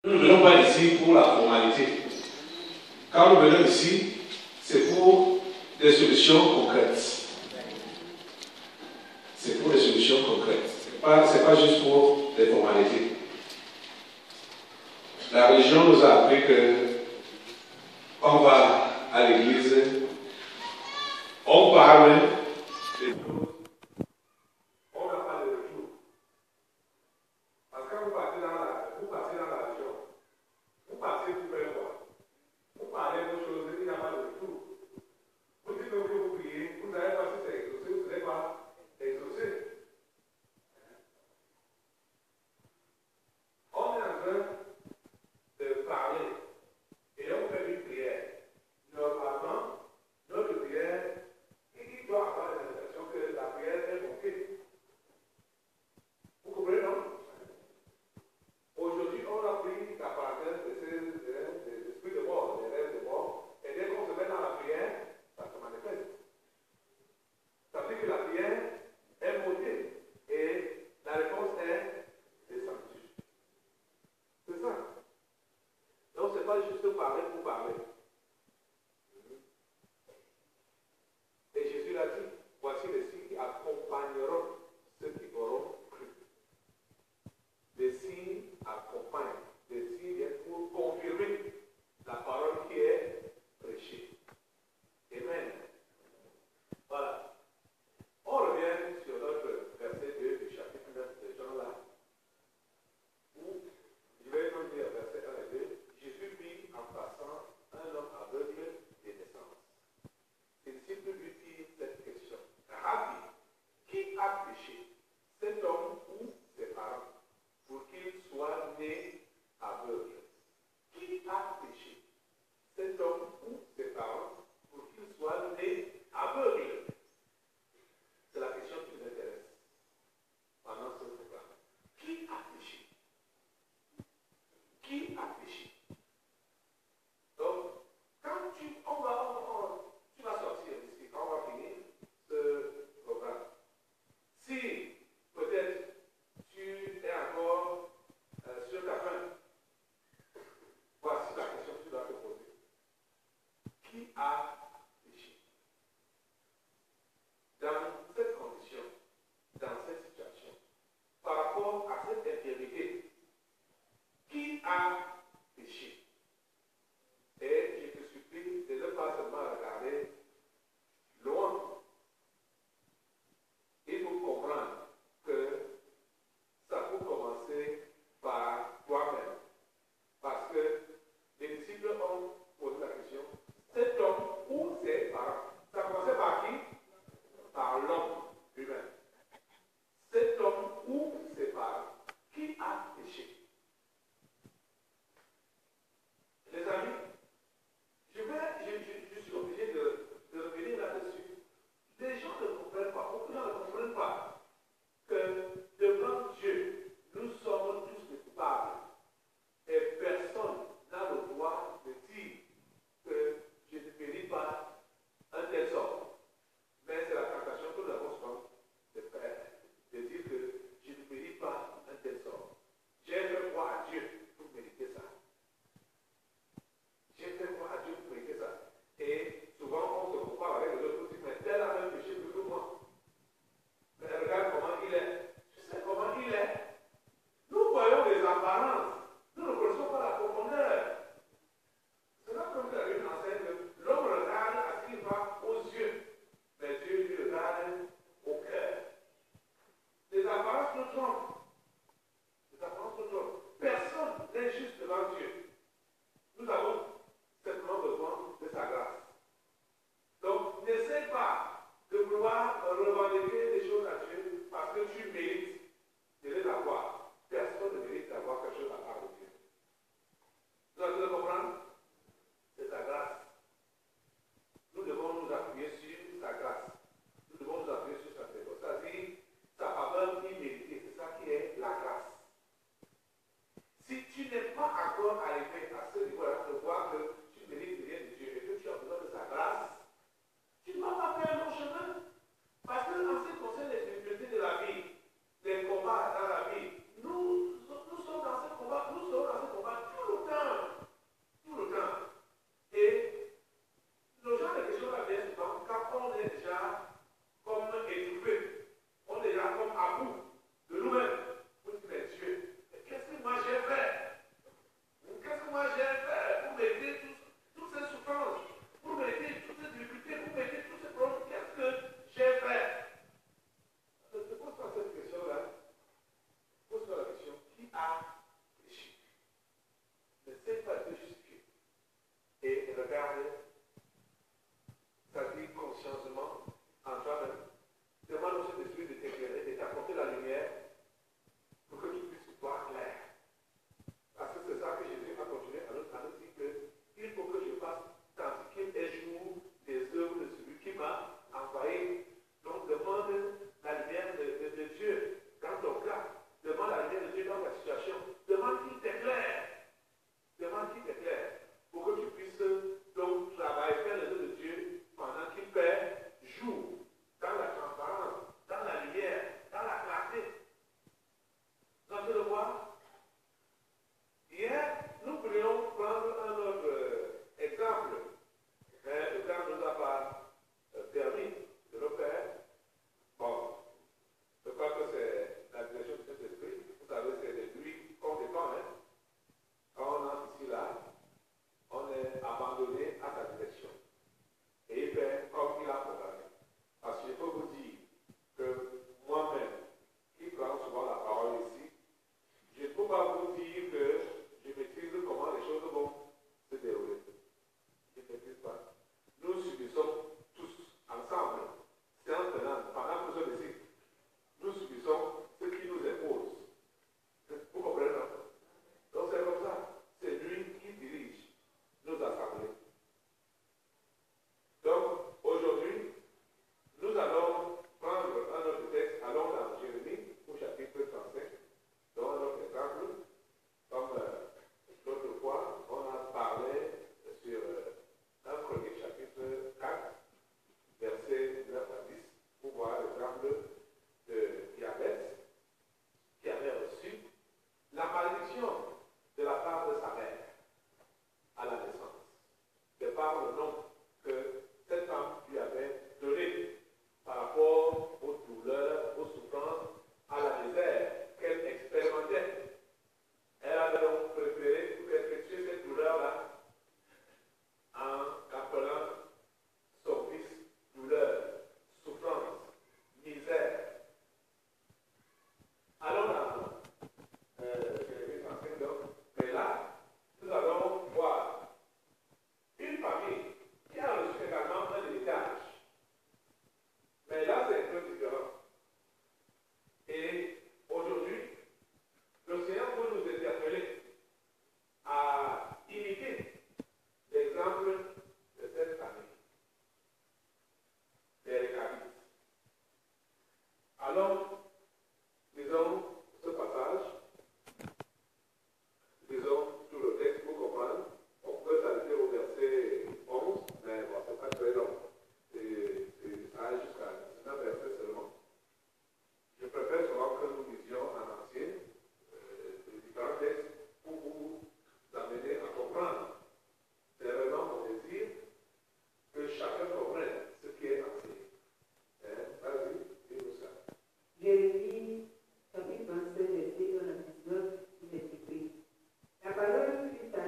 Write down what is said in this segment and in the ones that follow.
Nous ne venons pas ici pour la formalité. Quand nous venons ici, c'est pour des solutions concrètes. C'est pour des solutions concrètes. Ce n'est pas juste pour des formalités. La religion nous a appris que on va à l'église, on parle des choses, on n'a pas de retour. Parce que quand vous partez dans la religion, vous partez pour faire quoi? Vous parlez de choses, il n'y a pas de retour. Vous dites que vous priez, vous n'avez pas si c'est exaucé, vous n'avez pas exaucé. On est en train de parler et on fait une prière. Normalement, notre prière, il doit avoir l'impression que la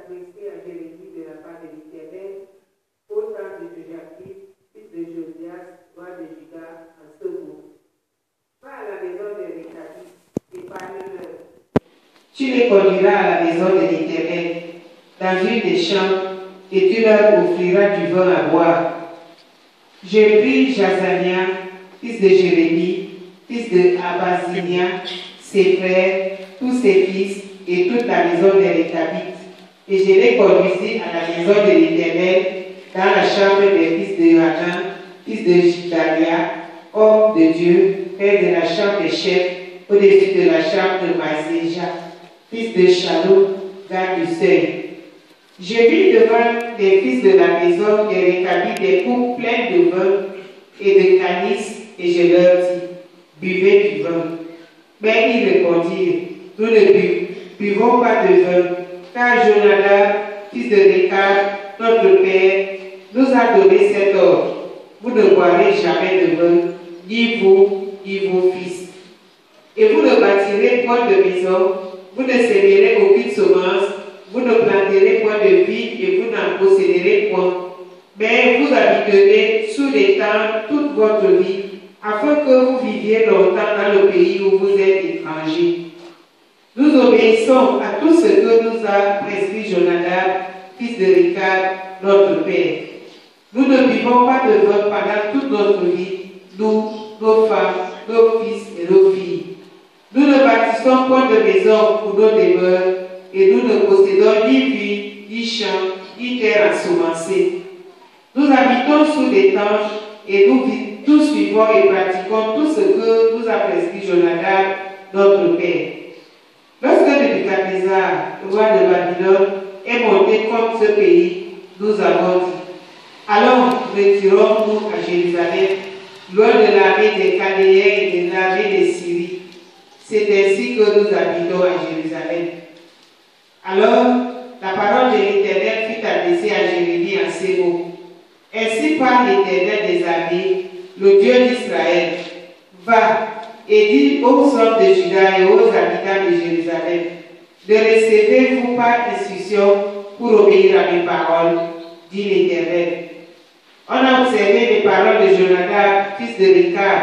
adressée à Jérémie de la part de l'Éternel au temps de Joachim, fils de Josias, roi de Juda, en ce mot. Va à la maison de Réchabi et parle-leur. Tu les conduiras à la maison de l'Éternel, dans une des chambres, et tu leur offriras du vin à boire. J'ai pris Jazania, fils de Jérémie, fils de Abazinia, ses frères, tous ses fils et toute la maison des Réchabites, et je les conduisis à la maison de l'Éternel, dans la chambre des fils de Johanan, fils de Gidalia, homme de Dieu, père de la chambre des chefs, au-dessus de la chambre de Maïséja, fils de Shalom, garde du seuil. Je vis devant les fils de la maison des Réchabites des coupes pleines de vin et de canis, et je leur dis, buvez du vin. Mais ils répondirent, nous ne buvons pas de vin, car Jonadab, fils de Réchab, notre père, nous a donné cet ordre. Vous ne boirez jamais de vin, ni vous, ni vos fils. Et vous ne bâtirez point de maison, vous ne sèmerez aucune semence, vous ne planterez point de vigne et vous n'en posséderez point. Mais vous habiterez sous les tentes toute votre vie, afin que vous viviez longtemps dans le pays où vous êtes étrangers. Nous obéissons à tout ce que nous a prescrit Jonadab, fils de Réchab, notre père. Nous ne buvons pas de vin pendant toute notre vie, nous, nos femmes, nos fils et nos filles. Nous ne bâtissons point de maison pour nos demeures, et nous ne possédons ni vigne, ni champs, ni terre ensemencée. Nous habitons sous des tentes, et nous suivons et pratiquons tout ce que nous a prescrit Jonadab, notre père. Lorsque Nebuchadnezzar, roi de Babylone, est monté contre ce pays, nous avons dit, allons, retirons-nous à Jérusalem, loin de l'armée des Chaldéens et de l'armée des Syries. C'est ainsi que nous habitons à Jérusalem. Alors, la parole de l'Éternel fut adressée à Jérémie en ces mots. Ainsi parle l'Éternel des armées, le Dieu d'Israël. Va et dis aux hommes de Juda et aux habitants de Jérusalem, ne recevez-vous pas instruction pour obéir à mes paroles, dit l'Éternel. On a observé les paroles de Jonadab, fils de Réchab,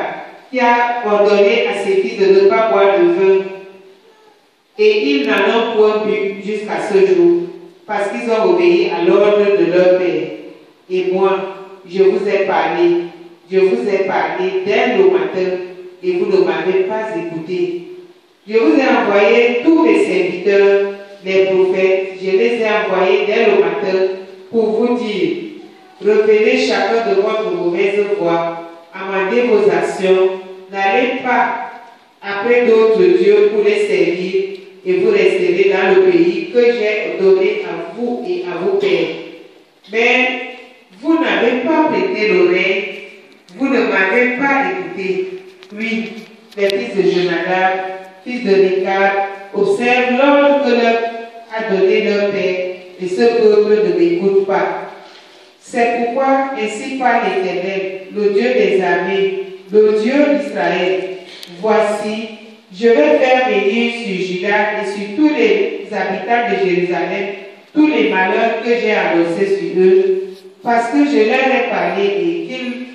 qui a ordonné à ses fils de ne pas boire de vin. Et ils n'en ont point bu jusqu'à ce jour, parce qu'ils ont obéi à l'ordre de leur père. Et moi, je vous ai parlé dès le matin, et vous ne m'avez pas écouté. Je vous ai envoyé tous mes serviteurs, les prophètes, je les ai envoyés dès le matin pour vous dire, revenez chacun de votre mauvaise voie, amendez vos actions, n'allez pas après d'autres dieux pour les servir, et vous resterez dans le pays que j'ai donné à vous et à vos pères. Mais vous n'avez pas prêté l'oreille, vous ne m'avez pas écouté. Oui, les fils de Jonadab, fils de Réchab, observent l'ordre que leur a donné leur père, et ce peuple ne m'écoute pas. C'est pourquoi, ainsi parle l'Éternel, le Dieu des armées, le Dieu d'Israël. Voici, je vais faire venir sur Juda et sur tous les habitants de Jérusalem tous les malheurs que j'ai annoncés sur eux, parce que je leur ai parlé et qu'ils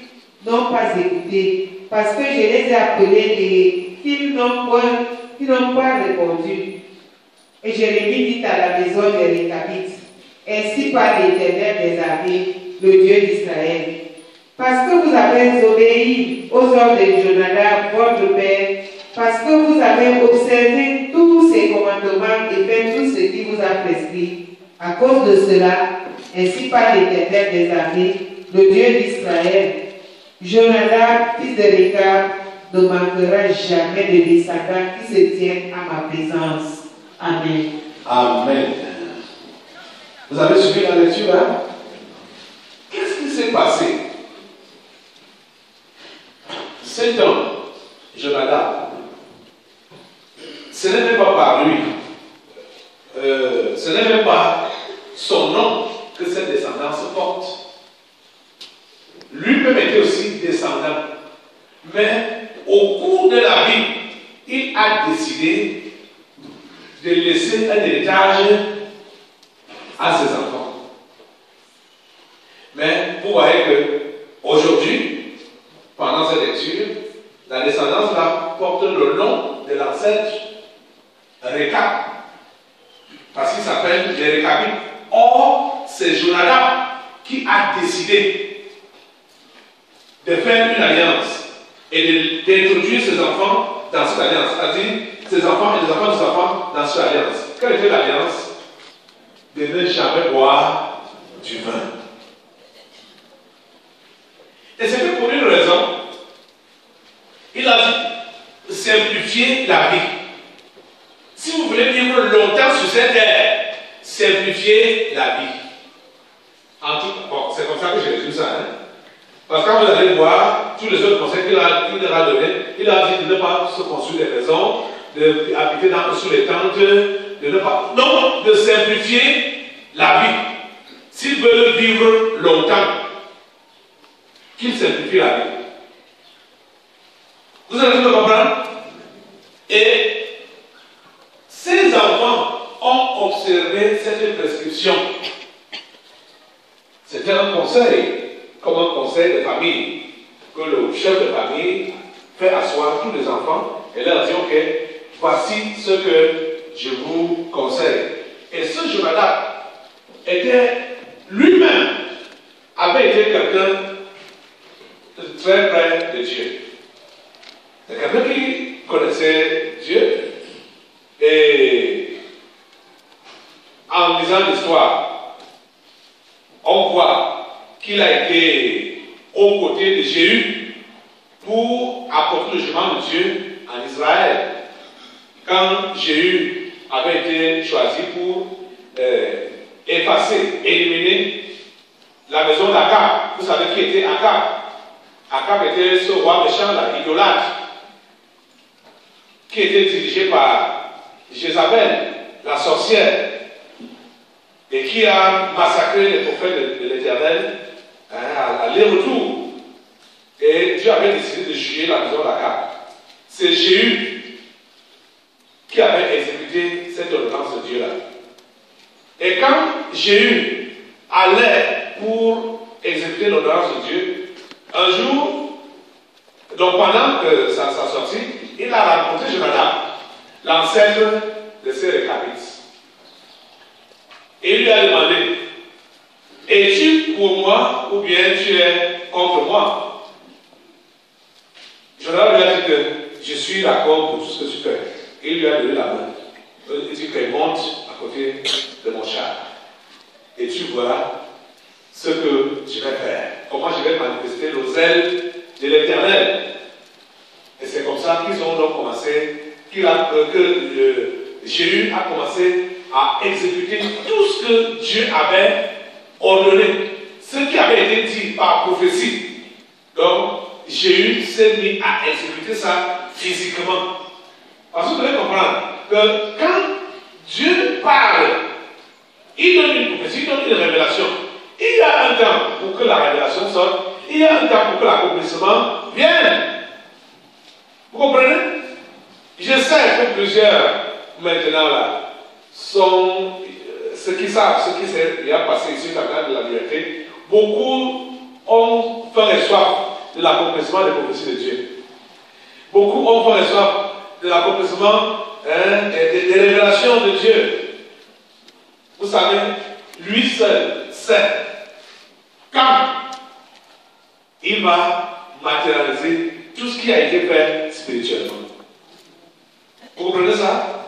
n'ont pas écouté, parce que je les ai appelés et qu'ils n'ont pas répondu. Et Jérémie dit à la maison des Réchabites, ainsi parle l'Éternel des armées, le Dieu d'Israël. Parce que vous avez obéi aux ordres de Jonadab, votre père, parce que vous avez observé tous ses commandements et fait tout ce qu'il vous a prescrit. À cause de cela, ainsi parle l'Éternel des armées, le Dieu d'Israël. Jonadab, fils de Réchab, ne manquera jamais de descendants qui se tiennent à ma présence. Amen. Amen. Vous avez suivi la lecture, hein? Qu'est-ce qui s'est passé? Cet homme, Jonadab, ce n'est même pas par lui, ce n'est même pas son nom que cette descendance porte. Lui-même était aussi descendant. Mais au cours de la vie, il a décidé de laisser un héritage à ses enfants. Mais vous voyez que aujourd'hui, pendant cette lecture, la descendance là porte le nom de l'ancêtre Récap, parce qu'il s'appelle les Récabites. Or, c'est Jonadab qui a décidé de faire une alliance et d'introduire ses enfants dans cette alliance, c'est-à-dire ses enfants et les enfants de ses enfants dans cette alliance. Quelle était l'alliance? De ne jamais boire du vin. Et c'était pour une raison. Il a dit simplifier la vie. Si vous voulez vivre longtemps sur cette terre, simplifiez la vie. Bon, c'est comme ça que j'ai résume ça. Hein? Parce que quand vous allez voir tous les autres conseils qu'il leur a donnés, il a dit de ne pas se construire des maisons, d'habiter sous les tentes, de ne pas. Non, de simplifier la vie. S'ils veulent vivre longtemps, qu'ils simplifient la vie. Vous allez me comprendre? Et ces enfants ont observé cette prescription. C'était un conseil, comme un conseil de famille, que le chef de famille fait asseoir tous les enfants et leur dit, ok, voici ce que je vous conseille. Et ce Jonadab était lui-même, avait été quelqu'un de très près de Dieu. C'est quelqu'un qui connaissait Dieu. Et en lisant l'histoire, on voit qu'il a été aux côtés de Jéhu pour apporter le jugement de Dieu en Israël. Quand Jéhu avait été choisi pour effacer, éliminer la maison d'Akab. Vous savez qui était Akab? Akab était ce roi méchant, l'idolâtre, qui était dirigé par Jézabel, la sorcière, et qui a massacré les prophètes de l'Éternel à l'aller-retour. Et Dieu avait décidé de juger la maison d'Akab. C'est Jéhu qui avait exécuté cette ordonnance de Dieu-là. Et quand Jéhu allait pour exécuter l'ordonnance de Dieu, un jour, donc pendant que ça sortit, il a rencontré Jonadab, l'ancêtre de ces Récabites. Et il lui a demandé, es-tu pour moi ou bien tu es contre moi? Jonadab lui a dit que je suis d'accord pour tout ce que tu fais. Et il lui a donné la main. Il dit qu'il monte à côté de mon char. Et tu verras ce que je vais faire. Comment je vais manifester le zèle de l'Éternel. Et c'est comme ça qu'ils ont donc commencé, Jéhu a commencé à exécuter tout ce que Dieu avait ordonné, ce qui avait été dit par prophétie. Donc, Jéhu s'est mis à exécuter ça physiquement. Parce que vous devez comprendre que quand Dieu parle, il donne une prophétie, il donne une révélation. Il y a un temps pour que la révélation sorte, il y a un temps pour que l'accomplissement vienne. Vous comprenez? Je sais que plusieurs, maintenant là, sont ceux qui savent ce qui s'est passé ici dans la de la liberté. Beaucoup ont faim et soif de l'accomplissement des prophéties de Dieu. Beaucoup ont faim et soif de l'accomplissement des révélations de Dieu. Vous savez, lui seul sait quand il va matérialiser tout ce qui a été fait spirituellement. Vous comprenez ça?